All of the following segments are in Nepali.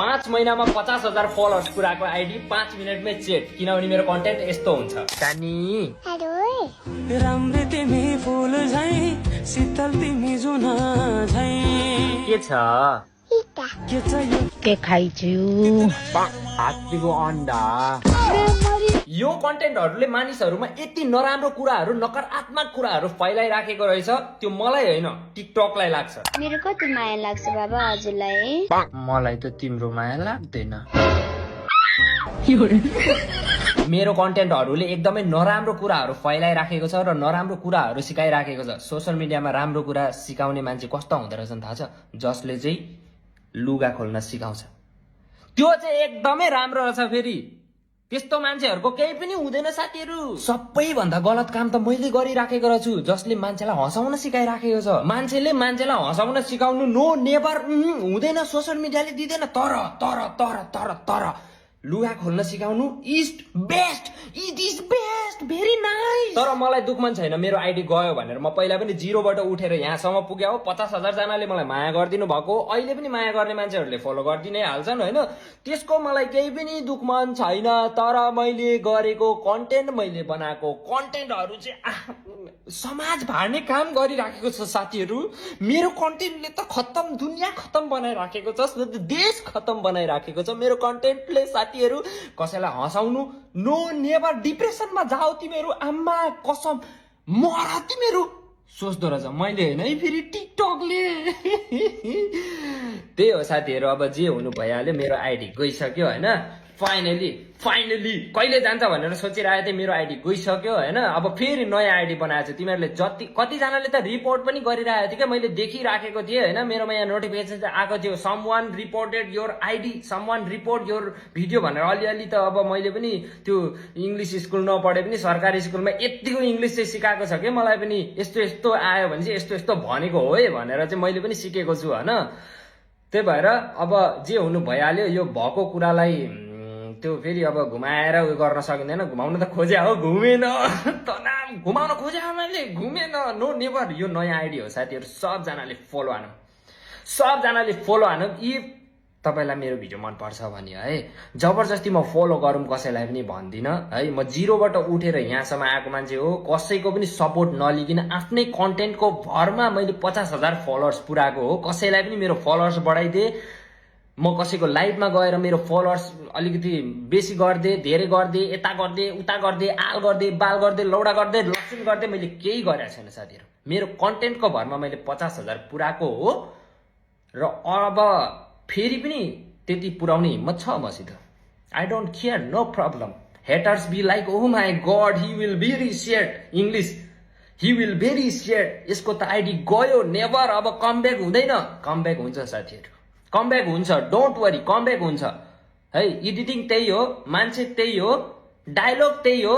5 महिनामा 50,000 फलोअर्स पुराको आइडी 5 मिनटमै चेट, किनभने मेरो कन्टेन्ट यस्तो हुन्छ। कानी राम्रो तिमी फुल झै शीतल तिमी जुन झै के छ? के चाहियो के खाइछु? हात्तीको अन्डा। यो कन्टेन्टहरूले मानिसहरूमा यति नराम्रो कुराहरू, नकारात्मक कुराहरू फैलाइराखेको रहेछ, त्यो मलाई होइन टिकटकलाई लाग्छ। मेरो कति माया लाग्छ बाबा हजुरलाई। मलाई त तिम्रो माया लाग्दैन। मेरो कन्टेन्टहरूले एकदमै नराम्रो कुराहरू फैलाइराखेको छ र नराम्रो कुराहरू सिकाइराखेको छ। सोसियल मिडियामा राम्रो कुरा सिकाउने मान्छे कस्तो हुँदो रहेछ थाहा छ? जसले चाहिँ लुगा खोल्न सिकाउँछ, त्यो चाहिँ एकदमै राम्रो रहेछ। फेरि त्यस्तो मान्छेहरूको केही पनि हुँदैन साथीहरू। सबैभन्दा गलत काम त मैले गरिराखेको रहेछु, जसले मान्छेलाई हँसाउन सिकाइराखेको छ। मान्छेले मान्छेलाई हँसाउन सिकाउनु नो नेभर हुँदैन, सोसियल मिडियाले दिँदैन। तर तर तर तर तर लुगा खोल्न सिकाउनु is best, it is best, very nice. तर मलाई दुख मन छैन मेरो आइडी गयो भनेर। म पहिला पनि 0बाट उठेर यहाँसम्म पुग्यो हो। 50,000 जनाले मलाई माया गरिदिनु भएको, अहिले पनि माया गर्ने मान्छेहरूले फलो गरिदिनै हाल्छन् होइन। त्यसको मलाई केही पनि दुख मन छैन। तर मैले गरेको कन्टेन्ट, मैले बनाएको कन्टेन्टहरू चाहिँ समाज भाड्ने काम गरिराखेको छ साथीहरू। मेरो कन्टेन्टले त खत्तम, दुनियाँ खत्तम बनाइराखेको छ, देश खत्तम बनाइराखेको छ मेरो कन्टेन्टले साथीहरू। कसैलाई हँसाउनु नो नेभर। डिप्रेसनमा जाऊ तिमीहरू, आम्मा कसम मर तिमीहरू सोच्दो रहेछ। मैले होइन है, फेरि टिकटकले। त्यही हो साथीहरू, अब जे हुनु भइहाल्यो। मेरो आइडी गइसक्यो होइन। फाइनली कहिले जान्छ भनेर सोचिरहेको थिएँ, मेरो आइडी गइसक्यो होइन। अब फेरि नयाँ आइडी बनाएको छु। तिमीहरूले कतिजनाले त रिपोर्ट पनि गरिरहेको थियो क्या, मैले देखिराखेको थिएँ होइन। मेरोमा यहाँ नोटिफिकेसन चाहिँ आएको थियो, someone reported your ID, someone report your video भनेर। अलिअलि त अब मैले पनि त्यो इङ्ग्लिस स्कुल नपढे पनि सरकारी स्कुलमा यतिको इङ्ग्लिस चाहिँ सिकाएको छ कि मलाई पनि। यस्तो यस्तो आयो भने चाहिँ यस्तो यस्तो भनेको हो है भनेर चाहिँ मैले पनि सिकेको छु होइन। त्यही भएर अब जे हुनु भइहाल्यो। यो भएको कुरालाई त्यो फेरि अब घुमाएर उयो गर्न सकिँदैन। घुमाउन त खोजे हो, घुमेन। तनाव घुमाउन खोजे मैले, घुमेन। No never. यो नयाँ आइडी हो साथीहरू, सबजनाले फलो हानु। यी तपाईँलाई मेरो भिडियो मनपर्छ भने है, जबरजस्ती म फलो गरौँ कसैलाई पनि भन्दिनँ है। म 0बाट उठेर यहाँसम्म आएको मान्छे हो। कसैको पनि सपोर्ट नलिकन आफ्नै कन्टेन्टको भरमा मैले 50,000 फलोअर्स पुऱ्याएको हो। कसैलाई पनि मेरो फलोअर्स बढाइदिए, म कसैको लाइभमा गएर मेरो फलोअर्स अलिकति बेसी गरिदिए, धेरै गरिदिए, यता गरिदिए, उता गरिदिए, आल गरिदिए, बाल गरिदिए, लौडा गरिदिए, लसुन गरिदिए, मैले केही गरेको छैन साथीहरू। मेरो कन्टेन्टको भरमा मैले 50,000 पुऱ्याएको हो र अब फेरि पनि त्यति पुऱ्याउने हिम्मत छ मसित। I don't care, no problem. Haters be like oh my god, he will very sad, English, he will very sad. यसको त आइडी गयो, नेभर। अब कमब्याक हुँदैन। कमब्याक हुन्छ साथीहरू, कमब्याक हुन्छ, डोन्ट वरी, कमब्याक हुन्छ है। एडिटिङ त्यही हो, मान्छे त्यही हो, डायलग त्यही हो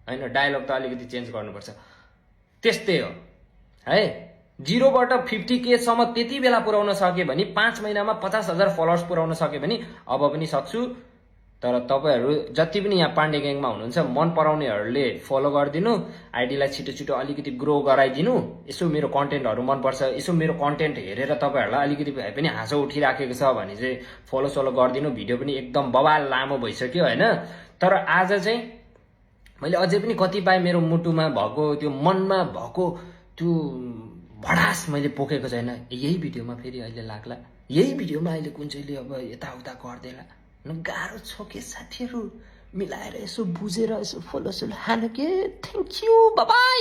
होइन। डायलग त अलिकति चेन्ज गर्नुपर्छ, त्यस्तै हो है। 0बाट 50K सम्म त्यति बेला पुऱ्याउन सक्यो भने, 5 महिनामा 50,000 फलोअर्स पुऱ्याउन सक्यो भने अब पनि सक्छु। तर तपाईँहरू जति पनि यहाँ पाण्डे ग्याङमा हुनुहुन्छ, मन पराउनेहरूले फलो गरिदिनु, आइडीलाई छिटो छिटो अलिकति ग्रो गराइदिनु। यसो मेरो कन्टेन्टहरू मनपर्छ, यसो मेरो कन्टेन्ट हेरेर तपाईँहरूलाई अलिकति भए पनि हाँसो उठिराखेको छ भने चाहिँ फलो सोलो गरिदिनु। भिडियो पनि एकदम बवाल लामो भइसक्यो होइन। तर आज चाहिँ मैले अझै पनि कतिपय मेरो मुटुमा भएको, त्यो मनमा भएको त्यो भडास मैले पोखेको छैन। यही भिडियोमा फेरि अहिले लाग्ला, यही भिडियोमा अहिले कुन चाहिँले अब यताउता गरिदेला। गाह्रो छ के साथीहरू, मिलाएर यसो बुझेर यसो फलो सोलो हानु के। Thank you, bye bye.